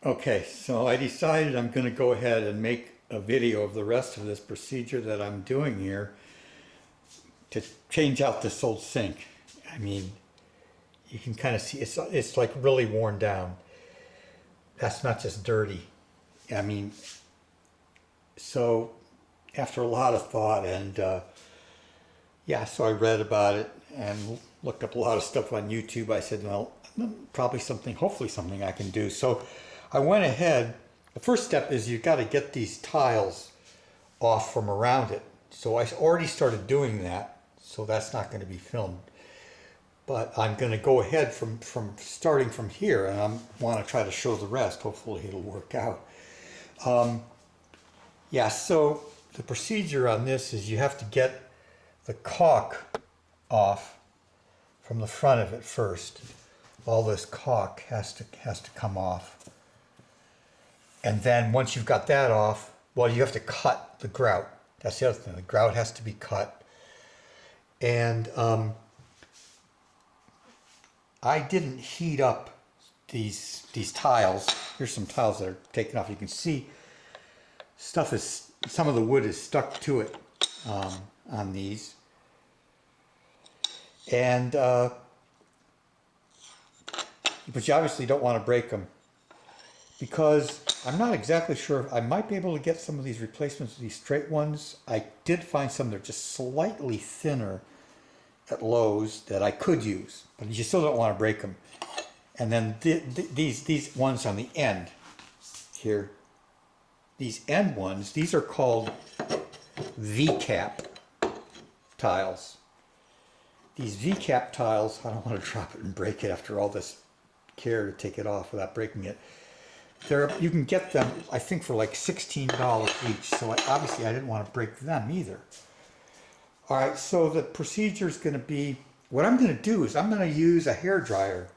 Okay, so I decided I'm going to go ahead and make a video of the rest of this procedure that I'm doing here to change out this old sink. I mean, you can kind of see it's like really worn down. That's not just dirty. I mean, so after a lot of thought and yeah, so I read about it and looked up a lot of stuff on YouTube. I said, well, probably something, hopefully something I can do. So I went ahead. The first step is you've got to get these tiles off from around it. So I already started doing that, so that's not going to be filmed. But I'm going to go ahead from starting from here, and I want to try to show the rest. Hopefully it'll work out. Yeah, so the procedure on this is you have to get the caulk off from the front of it first. All this caulk has to come off. And then once you've got that off, well, you have to cut the grout. That's the other thing. The grout has to be cut. And I didn't heat up these tiles. Here's some tiles that are taken off. You can see some of the wood is stuck to it on these. And but you obviously don't want to break them, because I'm not exactly sure. I might be able to get some of these replacements, these straight ones. I did find some that are just slightly thinner at Lowe's that I could use, but you still don't want to break them. And then these ones on the end here, these end ones, these are called V-cap tiles. These V-cap tiles, I don't want to drop it and break it after all this care to take it off without breaking it. You can get them, I think, for like $16 each. So obviously I didn't want to break them either. All right, so the procedure is going to be, what I'm going to do is I'm going to use a hair dryer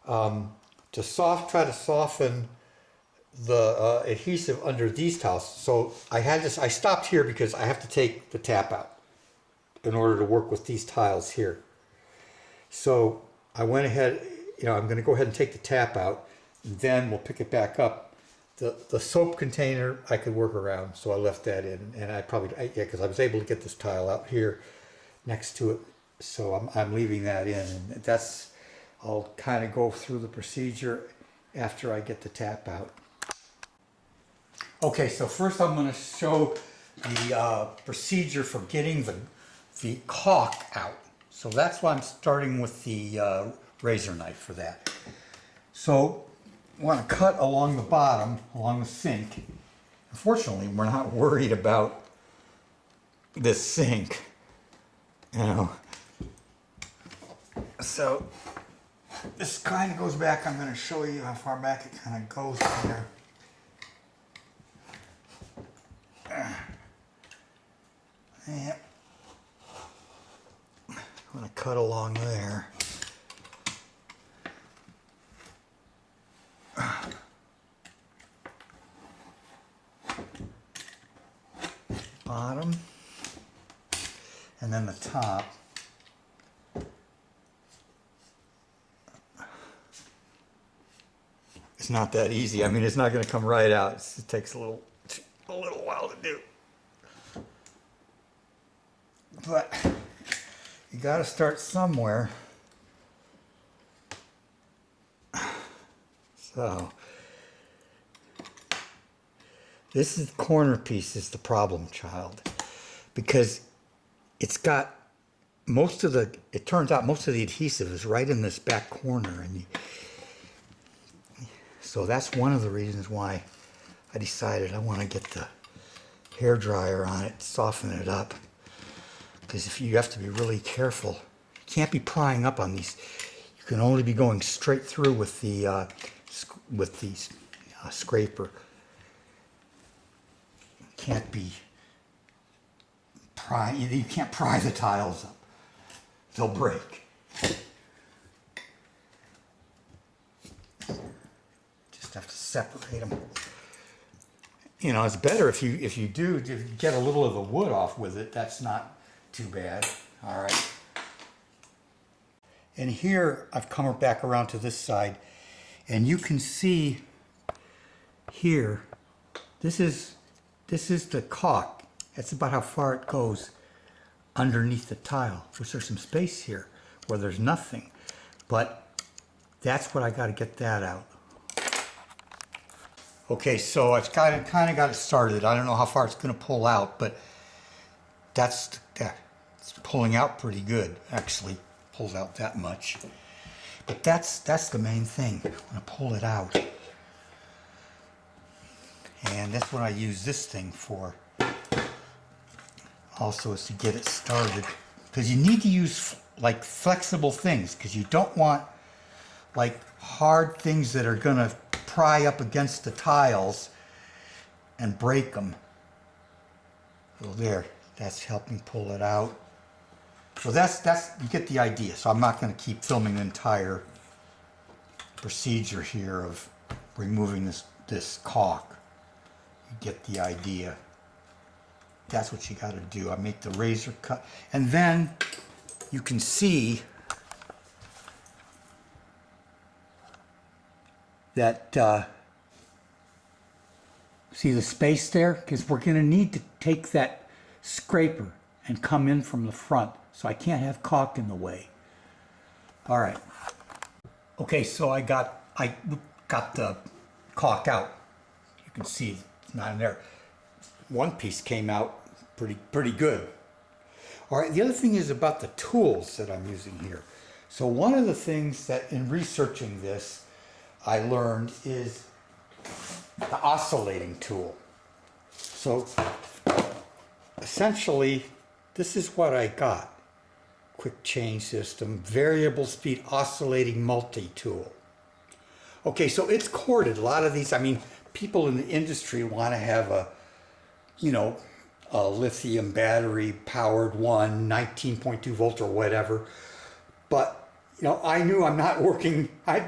to try to soften the adhesive under these tiles. So I stopped here because I have to take the tap out in order to work with these tiles here. So I went ahead, I'm going to go ahead and take the tap out, and then we'll pick it back up. The soap container I could work around, so I left that in, and because I was able to get this tile out here next to it, so I'm leaving that in, and I'll kind of go through the procedure after I get the tap out. Okay, so first I'm going to show the procedure for getting the caulk out. So that's why I'm starting with the razor knife for that. So I want to cut along the bottom, along the sink. Unfortunately, we're not worried about this sink, So this kind of goes back. I'm going to show you how far back it kind of goes there. Yeah. I'm going to cut along there. Bottom, and then the top. It's not that easy. I mean, it's not going to come right out. It takes a little while to do. But you got to start somewhere. So this is the corner piece is the problem child, because it's got it turns out most of the adhesive is right in this back corner, and so that's one of the reasons why I decided I want to get the hair dryer on it, soften it up, because if you have to be really careful, you can't be prying up on these. You can only be going straight through with the scraper. Can't be you can't pry the tiles up. They'll break. Just have to separate them. It's better if you get a little of the wood off with it. That's not too bad. All right. And here I've come back around to this side, and you can see here, this is the caulk. That's about how far it goes underneath the tile, which there's some space here where there's nothing. But that's what I got to get that out. Okay, so I've kind of got it started. I don't know how far it's going to pull out, but it's pulling out pretty good. Actually, pulls out that much. But that's the main thing. I'm going to pull it out. And that's what I use this thing for. Also is to get it started. Because you need to use like flexible things, because you don't want like hard things that are going to pry up against the tiles and break them. So there, that's helping pull it out. So that's you get the idea. So I'm not going to keep filming the entire procedure here of removing this caulk. You get the idea. That's what you got to do. I make the razor cut, and then you can see that see the space there, because we're going to need to take that scraper and come in from the front, so I can't have caulk in the way. All right. Okay, so I got the caulk out. You can see it's not in there. One piece came out pretty good. All right, the other thing is about the tools that I'm using here. So one of the things that in researching this I learned is the oscillating tool. So essentially, this is what I got. Quick change system, variable speed oscillating multi-tool. Okay, so it's corded. A lot of these, I mean, people in the industry want to have a lithium battery powered one, 19.2 volt or whatever. But I knew I'm not working. I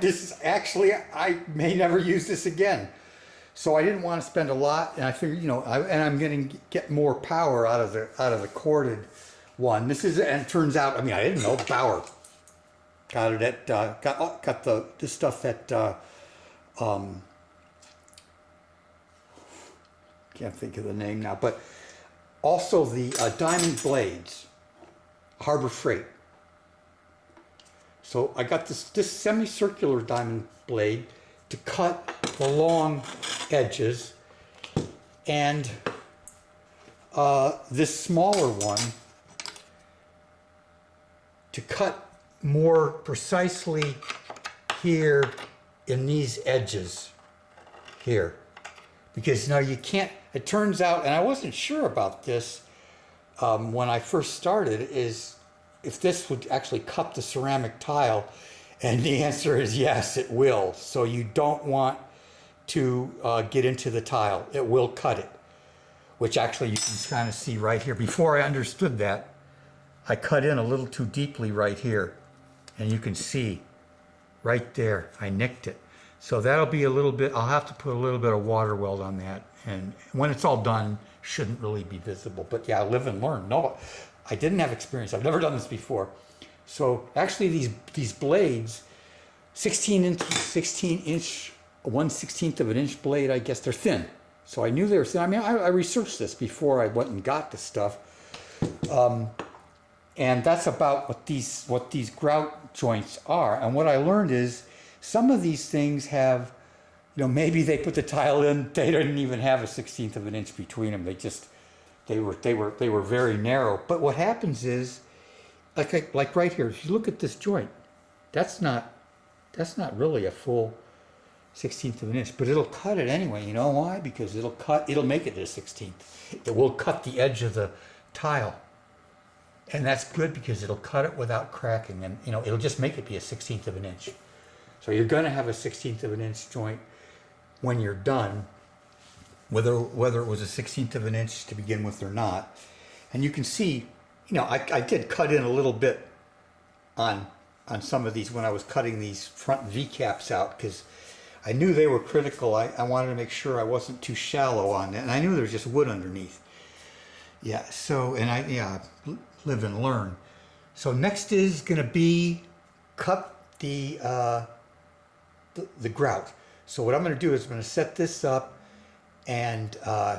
may never use this again. So I didn't want to spend a lot, and I figured, and I'm going to get more power out of the corded one. This turns out, I didn't know Bauer got it at got this stuff at can't think of the name now, but also the diamond blades, Harbor Freight. So I got this semicircular diamond blade to cut the long edges, and this smaller one to cut more precisely here in these edges here. Because you can't, it turns out, and I wasn't sure about this when I first started, is if this would actually cut the ceramic tile, and the answer is yes, it will. So you don't want to get into the tile. It will cut it, which actually you can kind of see right here. Before I understood that, I cut in a little too deeply right here, and you can see right there, I nicked it. So that'll be a little bit, I'll have to put a little bit of water weld on that, and when it's all done, shouldn't really be visible. But yeah, live and learn. No, I didn't have experience. I've never done this before. So actually these blades, 16-inch, 1/16 of an inch blade, I guess they're thin. So I knew they were thin. I researched this before I went and got the stuff. And that's about what these grout joints are. And what I learned is some of these things have, maybe they put the tile in, they didn't even have a 1/16 of an inch between them. They were very narrow. But what happens is, like right here, if you look at this joint, that's not really a full 1/16 of an inch, but it'll cut it anyway. You know why? Because it'll make it a 1/16. It will cut the edge of the tile. And that's good because it'll cut it without cracking, and it'll just make it be a 1/16 of an inch. So you're going to have a 1/16 of an inch joint when you're done, whether it was a 1/16 of an inch to begin with or not. And you can see, I did cut in a little bit on some of these when I was cutting these front V caps out, because I knew they were critical. I wanted to make sure I wasn't too shallow on it, and I knew there was just wood underneath. Yeah. So live and learn. So next is going to be cut the grout. So what I'm going to do is I'm going to set this up and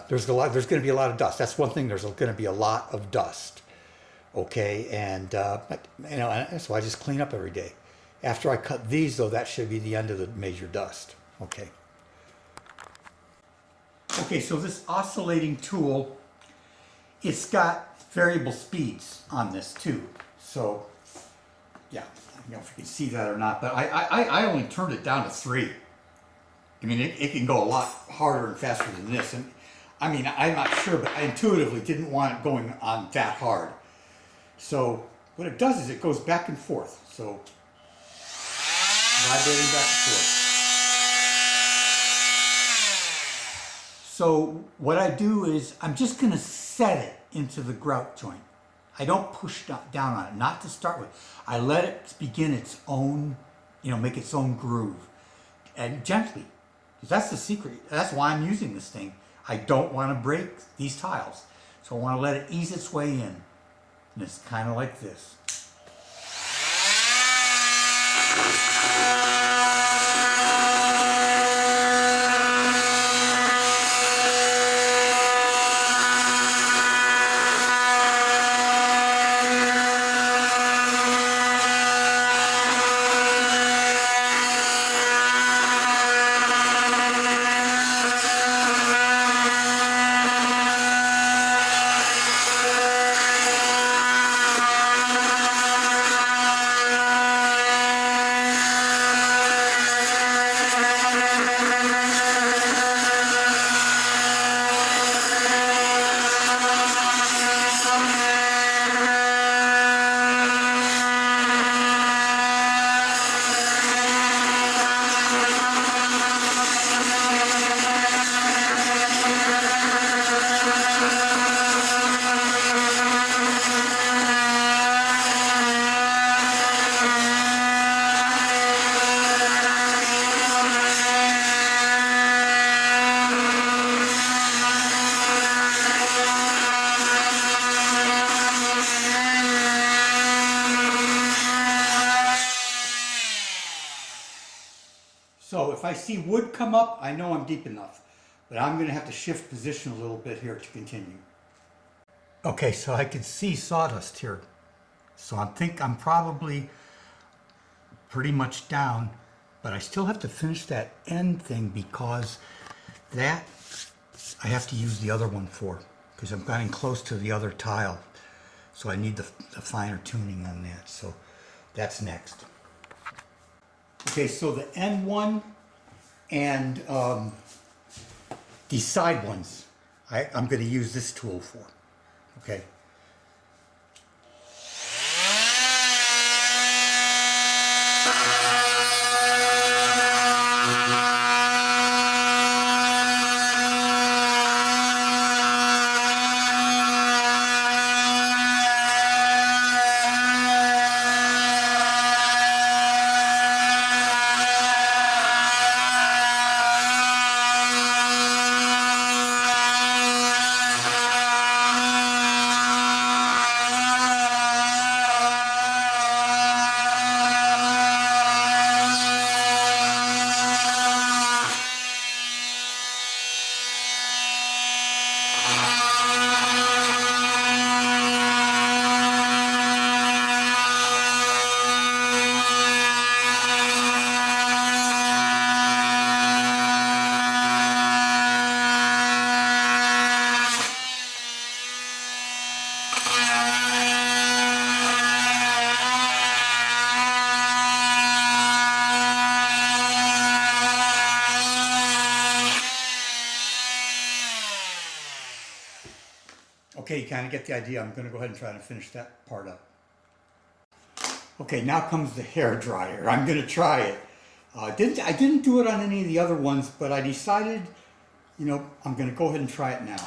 there's going to be a lot of dust. That's one thing. There's going to be a lot of dust. Okay, and so I just clean up every day. After I cut these, though, that should be the end of the major dust. Okay. Okay, so this oscillating tool, it's got variable speeds on this too. So, yeah, I don't know if you can see that or not, but I only turned it down to 3. I mean, it can go a lot harder and faster than this. And I mean, I'm not sure, but I intuitively didn't want it going on that hard. So what it does is it goes back and forth. So vibrating back and forth. So what I do is I'm just going to set it into the grout joint. I don't push down on it, not to start with. I let it begin its own, make its own groove. And gently. That's the secret. That's why I'm using this thing. I don't want to break these tiles. So I want to let it ease its way in. And it's kind of like this. So if I see wood come up, I know I'm deep enough. But I'm going to have to shift position a little bit here to continue. Okay, so I can see sawdust here. So I think I'm probably pretty much down, but I still have to finish that end thing because that I have to use the other one for, because I'm getting close to the other tile. So I need the finer tuning on that. So that's next. Okay, so the end one and the side ones, I'm going to use this tool for. Okay. Okay, you kind of get the idea. I'm going to go ahead and try to finish that part up. Okay, now comes the hair dryer. I'm going to try it. I didn't do it on any of the other ones, but I decided, I'm going to go ahead and try it now.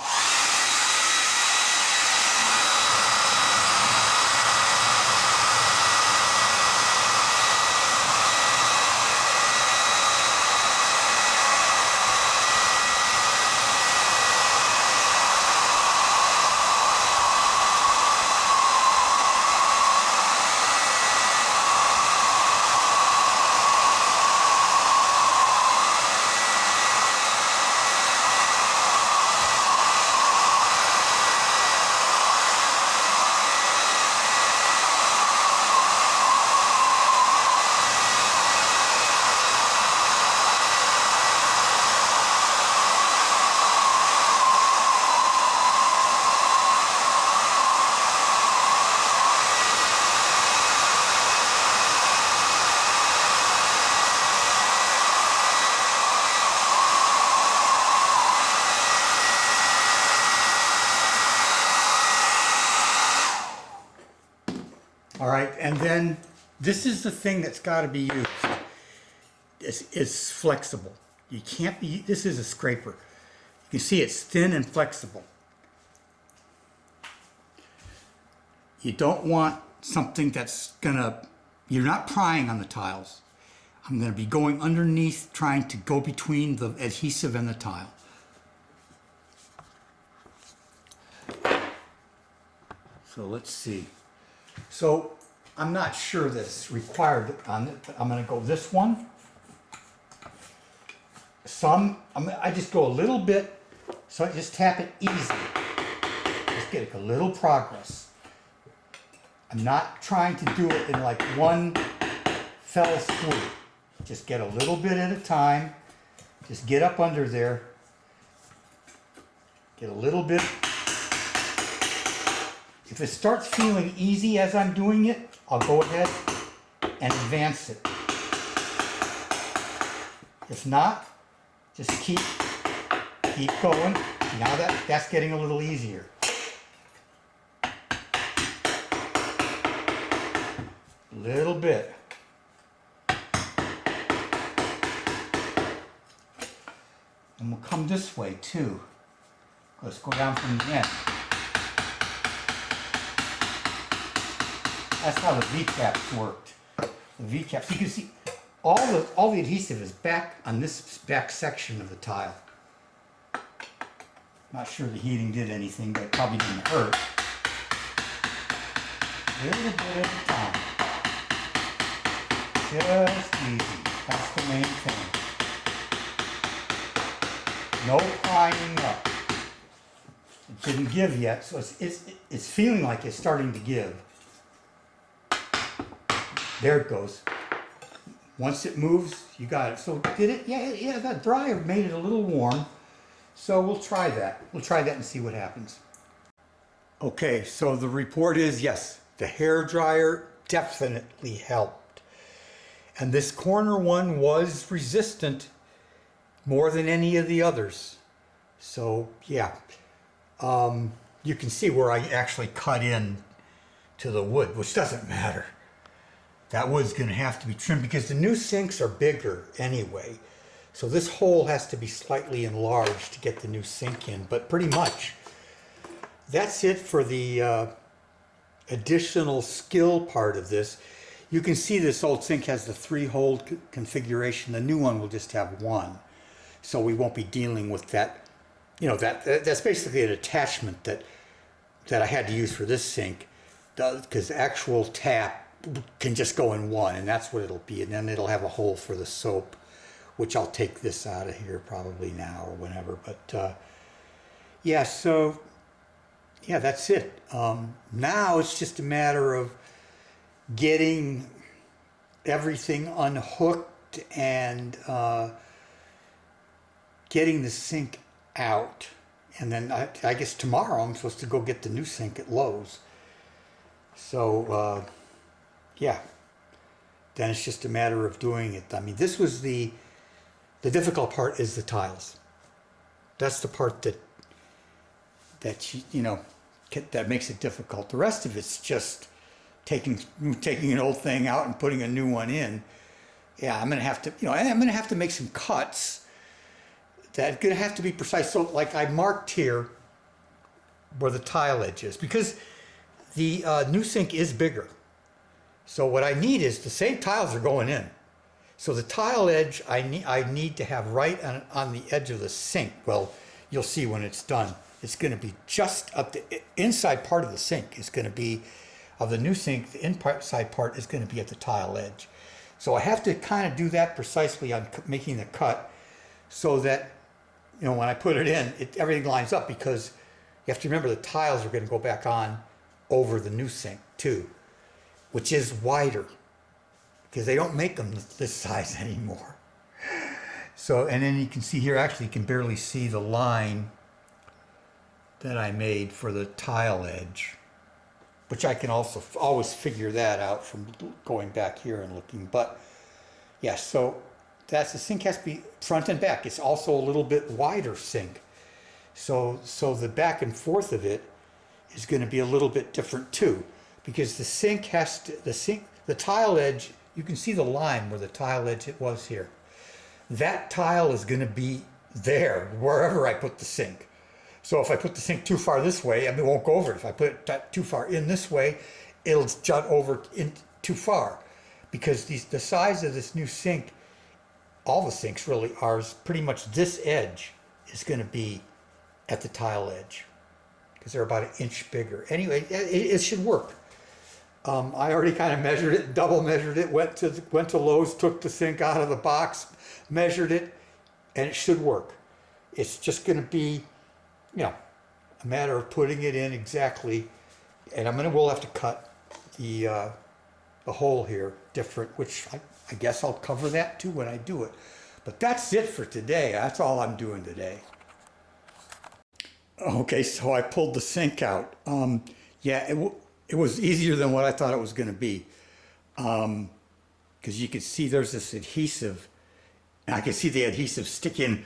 All right, and then this is the thing that's got to be used. It's flexible. You can't be, this is a scraper. You can see it's thin and flexible. You don't want something that's gonna, you're not prying on the tiles. I'm gonna be going underneath, trying to go between the adhesive and the tile. So let's see. So I'm not sure that it's required on it, but I'm gonna go this one. I just go a little bit, so I just tap it easy. Just get a little progress. I'm not trying to do it in like one fell swoop. Just get a little bit at a time. Just get up under there. Get a little bit. If it starts feeling easy as I'm doing it, I'll go ahead and advance it. If not, just keep going. Now that's getting a little easier. A little bit. And we'll come this way too. Let's go down from the end. That's how the V-caps worked. The V-caps, you can see all the adhesive is back on this back section of the tile. Not sure the heating did anything, but it probably didn't hurt. A little bit at a time. Just easy. That's the main thing. No prying up. It didn't give yet, so it's feeling like it's starting to give. There it goes. Once it moves, you got it. So did it? Yeah, that dryer made it a little warm. So we'll try that. We'll try that and see what happens. Okay, so the report is yes, the hair dryer definitely helped. And this corner one was resistant more than any of the others. So yeah, you can see where I actually cut in to the wood, which doesn't matter. That wood's going to have to be trimmed because the new sinks are bigger anyway. So this hole has to be slightly enlarged to get the new sink in, but pretty much that's it for the additional skill part of this. You can see this old sink has the 3-hole configuration. The new one will just have 1. So we won't be dealing with that. You know, that's basically an attachment that I had to use for this sink, because the actual tap can just go in 1, and that's what it'll be. And then it'll have a hole for the soap, which I'll take this out of here probably now or whenever. But yeah, so yeah, that's it. Now it's just a matter of getting everything unhooked and getting the sink out. And then I guess tomorrow I'm supposed to go get the new sink at Lowe's. So yeah, then it's just a matter of doing it. I mean, this was the difficult part is the tiles. That's the part that that makes it difficult. The rest of it's just taking an old thing out and putting a new one in. Yeah, I'm gonna have to make some cuts that are gonna have to be precise. So like I marked here where the tile edge is, because the new sink is bigger. So what I need is the same tiles are going in. So the tile edge I need to have right on the edge of the sink. Well, you'll see when it's done. It's going to be just up the inside part of the sink is going to be of the new sink. The inside part is going to be at the tile edge. So I have to kind of do that precisely on making the cut, so that when I put it in, everything lines up, because you have to remember the tiles are going to go back on over the new sink too, which is wider, because they don't make them this size anymore. So, and then you can see here, actually you can barely see the line that I made for the tile edge, which I can also always figure that out from going back here and looking. But yeah, so the sink has to be front and back. It's also a little bit wider sink. So the back and forth of it is going to be a little bit different too. because the sink has to, the tile edge, you can see the line where the tile edge it was here. That tile is going to be there wherever I put the sink. So if I put the sink too far this way, I mean, it won't go over it. If I put it too far in this way, it'll jut over in too far. Because the size of this new sink, all the sinks really are pretty much this edge is going to be at the tile edge. Because they're about an inch bigger. Anyway, it should work. I already kind of measured it, double measured it, went to Lowe's, took the sink out of the box, measured it, and it should work. It's just going to be, a matter of putting it in exactly. And we'll have to cut the hole here different, which I guess I'll cover that too when I do it. But that's it for today. That's all I'm doing today. Okay, so I pulled the sink out. It was easier than what I thought it was going to be. Because you can see there's this adhesive. And I can see the adhesive sticking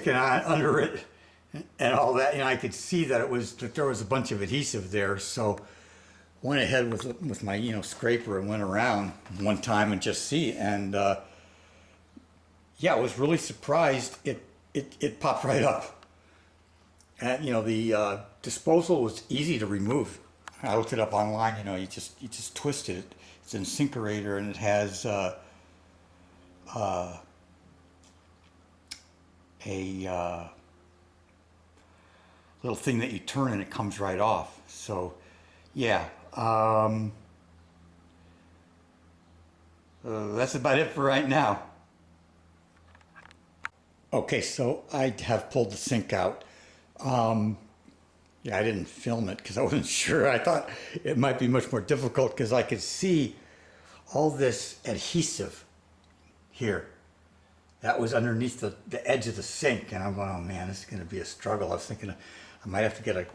on under it and all that. And I could see that there was a bunch of adhesive there. So went ahead with my scraper and went around one time and just see. And I was really surprised. It popped right up. And the disposal was easy to remove. I looked it up online. You just twist it. It's an Syncerator, and it has a little thing that you turn and it comes right off. So, that's about it for right now. Okay, so I have pulled the sink out. I didn't film it because I wasn't sure. I thought it might be much more difficult because I could see all this adhesive here. That was underneath the edge of the sink. And I'm going, oh man, this is going to be a struggle. I was thinking I might have to get a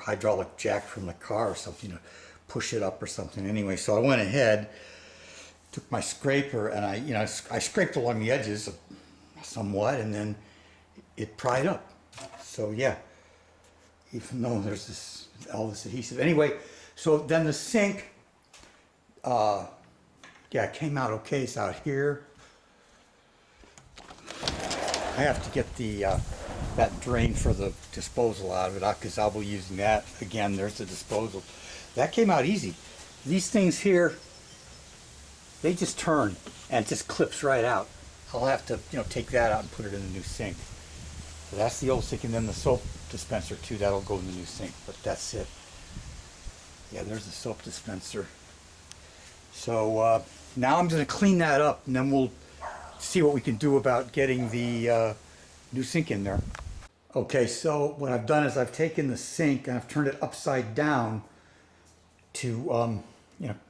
hydraulic jack from the car or something to push it up or something. Anyway, so I went ahead, took my scraper, and I scraped along the edges somewhat, and then it pried up. So even though there's all this adhesive. Anyway, so then the sink, it came out okay. It's out here. I have to get that drain for the disposal out of it because I'll be using that again. There's the disposal. That came out easy. These things here, they just turn and it just clips right out. I'll have to take that out and put it in the new sink. So that's the old sink, and then the soap dispenser too. That'll go in the new sink. But that's it. Yeah, there's the soap dispenser. So now I'm going to clean that up, and then we'll see what we can do about getting the new sink in there. Okay, so what I've done is I've taken the sink and I've turned it upside down to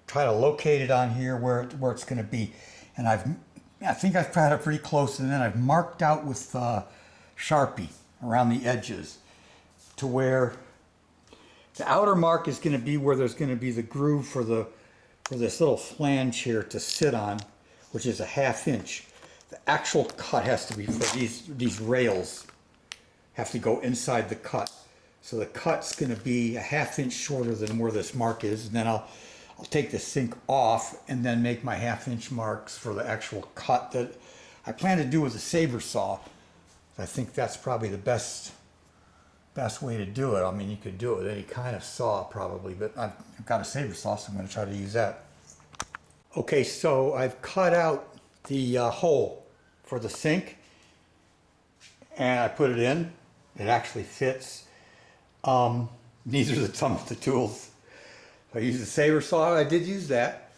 try to locate it on here where it's going to be. And I think I've got it pretty close, and then I've marked out with Sharpie around the edges to where the outer mark is going to be where there's going to be the groove for this little flange here to sit on, which is a 1/2 inch. The actual cut has to be for these rails have to go inside the cut. So the cut's going to be a 1/2 inch shorter than where this mark is, and then I'll take the sink off and then make my 1/2 inch marks for the actual cut that I plan to do with a saber saw. I think that's probably the best way to do it. I mean, you could do it with any kind of saw probably, but I've got a saber saw, so I'm going to try to use that. Okay, so I've cut out the hole for the sink, and I put it in. It actually fits. These are some of the tools. I used the saber saw. I did use that,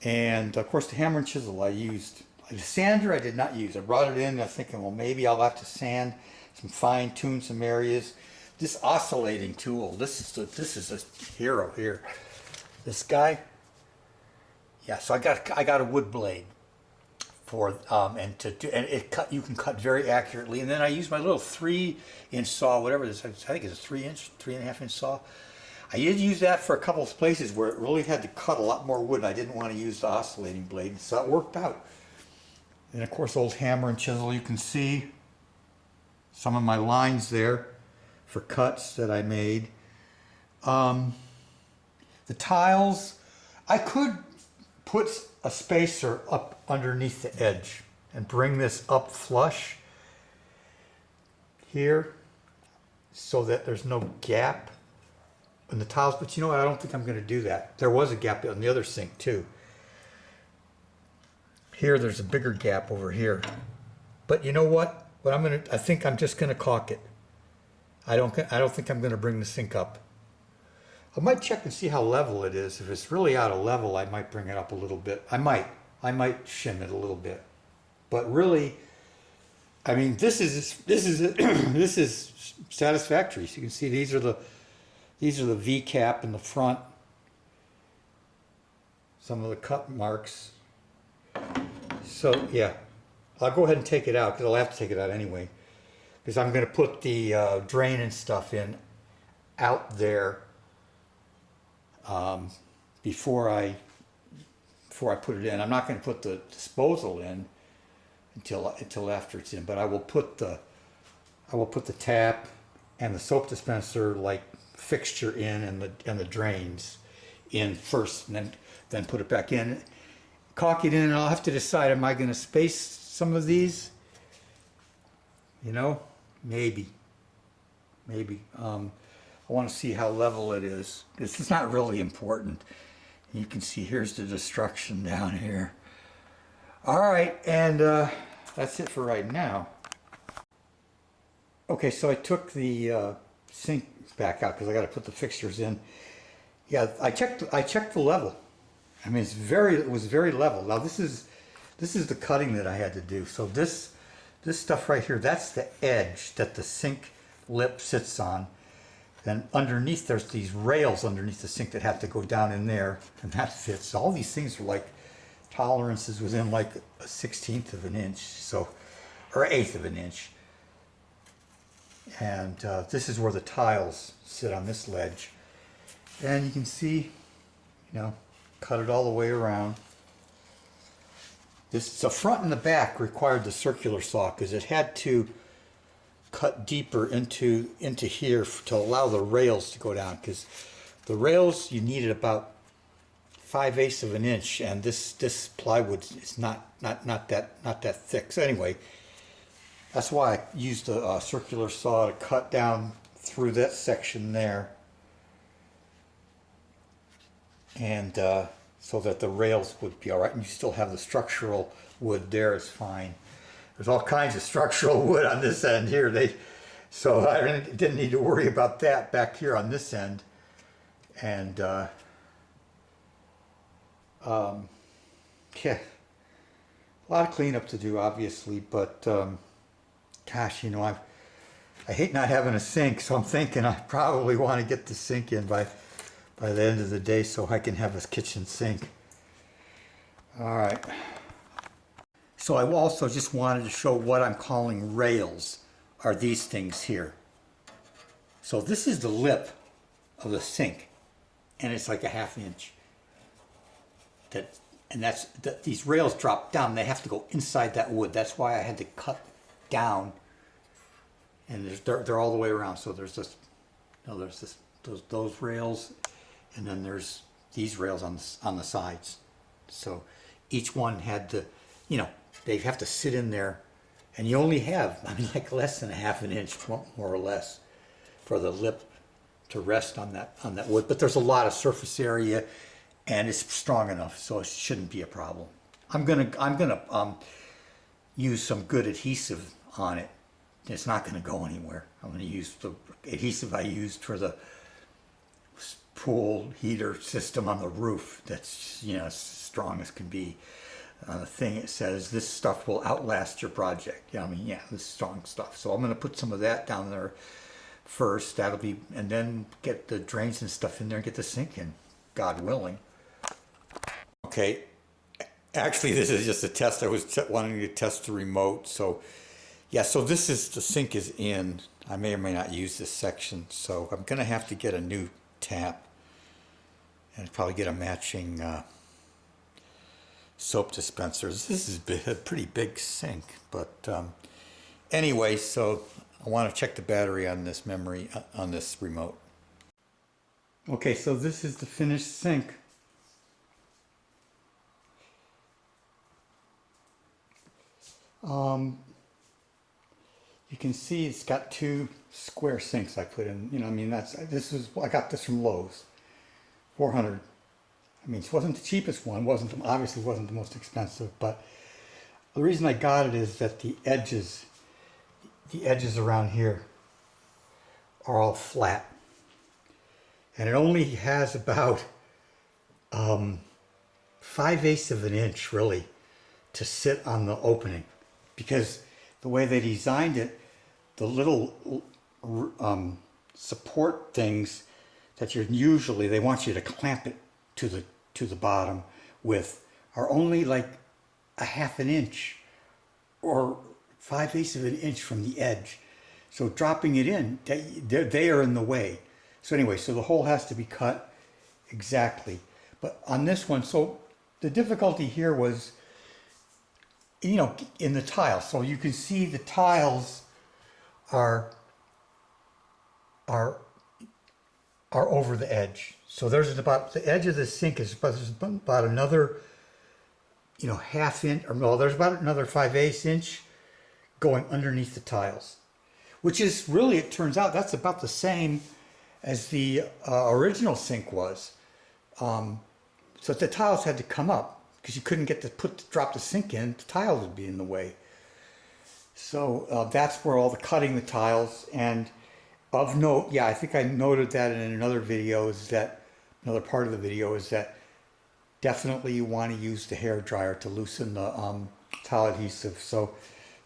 and of course the hammer and chisel I used. The sander I did not use. I brought it in. I was thinking, well, maybe I'll have to sand some, fine-tune some areas. This oscillating tool. This is a hero here. This guy. Yeah. So I got a wood blade for you can cut very accurately. And then I use my little 3-inch saw, whatever this. I think it's a 3.5 inch saw. I did use that for a couple of places where it really had to cut a lot more wood, and I didn't want to use the oscillating blade, so it worked out. And of course, old hammer and chisel, you can see some of my lines there for cuts that I made. The tiles, I could put a spacer up underneath the edge and bring this up flush here so that there's no gap in the tiles, but you know what, I don't think I'm going to do that. There was a gap on the other sink too. Here there's a bigger gap over here. But you know what? I think I'm just going to caulk it. I don't think I'm going to bring the sink up. I might check and see how level it is. If it's really out of level, I might bring it up a little bit. I might shim it a little bit. But really, I mean, this is this is satisfactory. So you can see these are the V cap in the front. Some of the cut marks. So yeah, I'll go ahead and take it out because I'll have to take it out anyway. Because I'm going to put the drain and stuff in out there before I put it in. I'm not going to put the disposal in until after it's in. But I will put the tap and the soap dispenser like fixture in and the drains in first, and then put it back in. Caulk it in, and I'll have to decide: am I going to space some of these? You know, maybe. I want to see how level it is. This is not really important. You can see here's the destruction down here. All right, and that's it for right now. Okay, so I took the sink back out because I got to put the fixtures in. Yeah, I checked the level. I mean, it was very level. Now this is the cutting that I had to do. So this stuff right here, that's the edge that the sink lip sits on. Then underneath, there's these rails underneath the sink that have to go down in there, and that fits. All these things are like tolerances within like a 1/16 of an inch, so, or 1/8 of an inch. And this is where the tiles sit on this ledge. And you can see, you know, cut it all the way around. The front and the back required the circular saw because it had to cut deeper into here to allow the rails to go down, because the rails you needed about 5/8 of an inch, and this plywood is not that thick. So anyway, that's why I used a circular saw to cut down through that section there, and so that the rails would be all right, and you still have the structural wood there is fine. There's all kinds of structural wood on this end here. So I didn't need to worry about that back here on this end. And yeah, a lot of cleanup to do, obviously, but gosh, you know, I hate not having a sink, so I'm thinking I probably want to get the sink in by the end of the day so I can have a kitchen sink. All right. So I also just wanted to show what I'm calling rails are these things here. So this is the lip of the sink, and it's like a 1/2 inch. These rails drop down. They have to go inside that wood. That's why I had to cut down, and they're all the way around. So there's this, you know, there's those rails, and then there's these rails on the sides. So each one had to, you know, they have to sit in there, and you only have, I mean, like less than a 1/2 inch, more or less, for the lip to rest on that wood. But there's a lot of surface area, and it's strong enough, so it shouldn't be a problem. I'm gonna use some good adhesive on it. It's not gonna go anywhere. I'm gonna use the adhesive I used for the pool heater system on the roof. That's, you know, as strong as can be. The thing, it says this stuff will outlast your project. Yeah, I mean, yeah, this is strong stuff. So I'm going to put some of that down there first. That'll be, and then get the drains and stuff in there and get the sink in, God willing. Okay, actually this is just a test. I was wanting to test the remote. So yeah, so this is, the sink is in. I may or may not use this section, so I'm going to have to get a new tap and probably get a matching soap dispensers. This is a pretty big sink, but anyway, so I want to check the battery on this memory, on this remote. Okay, so this is the finished sink. Um, you can see it's got two square sinks I put in. You know, I mean, I got this from Lowe's, 400. I mean, it wasn't the cheapest one. Obviously wasn't the most expensive, but the reason I got it is that the edges around here are all flat, and it only has about 5/8 of an inch really to sit on the opening, because the way they designed it, the little support things that they want you to clamp it to the bottom with are only like a half an inch or 5/8 of an inch from the edge. So dropping it in, they are in the way. So anyway, so the hole has to be cut exactly. But on this one, so the difficulty here was, you know, in the tiles. So you can see the tiles are over the edge. So there's about the edge of the sink is about another, you know, half inch, or well, there's about another 5/8 inch going underneath the tiles, which is really, it turns out, that's about the same as the original sink was. So the tiles had to come up because you couldn't drop the sink in. The tiles would be in the way. So that's where all the cutting the tiles. And of note, yeah, I think I noted that in another video, another part of the video is that definitely you want to use the hair dryer to loosen the tile adhesive. So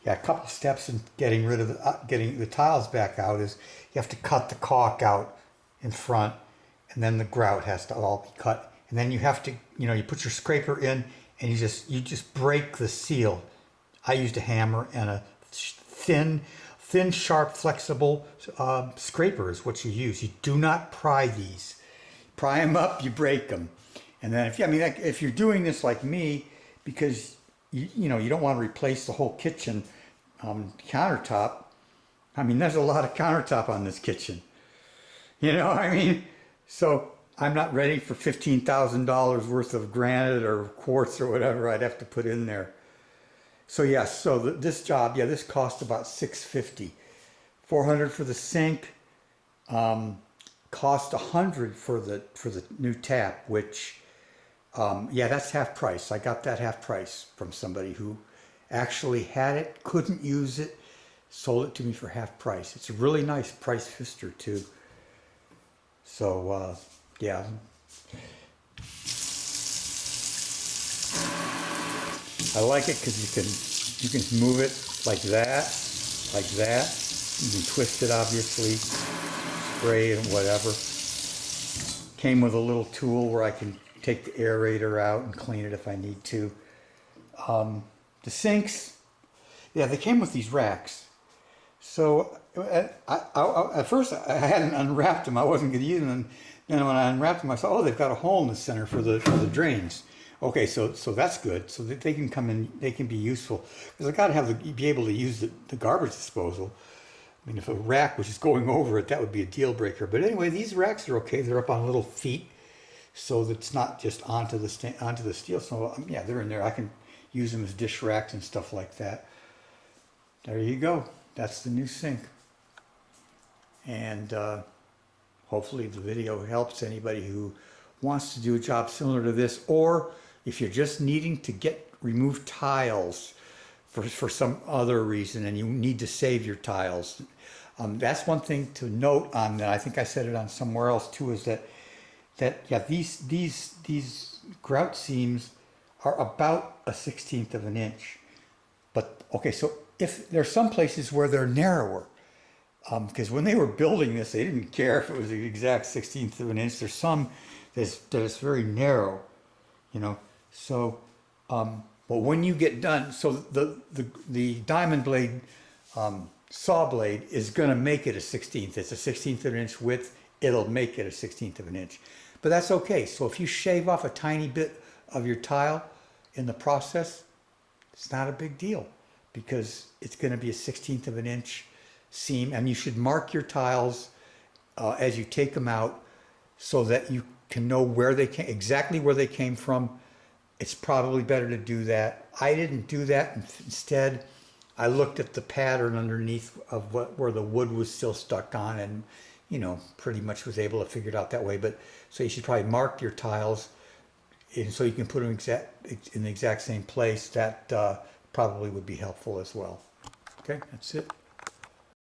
yeah, a couple steps in getting rid of getting the tiles back out is you have to cut the caulk out in front, and then the grout has to all be cut. And then you have to, you know, you put your scraper in and you just break the seal. I used a hammer and a thin, sharp, flexible scraper is what you use. You do not pry these. Pry them up, you break them. And then if you're doing this like me, because you know, you don't want to replace the whole kitchen countertop. I mean, there's a lot of countertop on this kitchen. You know, I mean, so I'm not ready for $15,000 worth of granite or quartz or whatever I'd have to put in there. So yes, so this job, yeah, this cost about $650, $400 for the sink, cost $100 for the new tap, which yeah, that's half price. I got that half price from somebody who actually had it, couldn't use it, sold it to me for half price. It's a really nice price pfister too. So yeah. I like it because you can move it like that. You can twist it, obviously, spray and whatever. Came with a little tool where I can take the aerator out and clean it if I need to. The sinks, yeah, they came with these racks. So at first I hadn't unwrapped them. I wasn't going to use them. And when I unwrapped them, I saw, oh, they've got a hole in the center for the drains. Okay, so that's good. So that they can come in, they can be useful. Because I got to be able to use the garbage disposal. I mean, if a rack was just going over it, that would be a deal breaker. But anyway, these racks are okay. They're up on little feet, so that it's not just onto the steel. So yeah, they're in there. I can use them as dish racks and stuff like that. There you go. That's the new sink. And hopefully the video helps anybody who wants to do a job similar to this, or if you're just needing to remove tiles for some other reason and you need to save your tiles. That's one thing to note on that. I think I said it on somewhere else too, is that yeah, these grout seams are about a 1/16 of an inch. But okay, so if there's some places where they're narrower, because when they were building this, they didn't care if it was the exact 1/16 of an inch. There's some that is very narrow, you know. So, but when you get done, so the diamond blade saw blade is going to make it a 1/16. It's a 1/16 of an inch width. It'll make it a 1/16 of an inch. But that's okay. So if you shave off a tiny bit of your tile in the process, it's not a big deal, because it's going to be a 1/16 of an inch seam, and you should mark your tiles as you take them out so that you can know where they came, exactly where they came from. It's probably better to do that. I didn't do that. Instead, I looked at the pattern underneath of where the wood was still stuck on, and pretty much was able to figure it out that way. But so you should probably mark your tiles, and so you can put them in the exact same place. That probably would be helpful as well. Okay, that's it.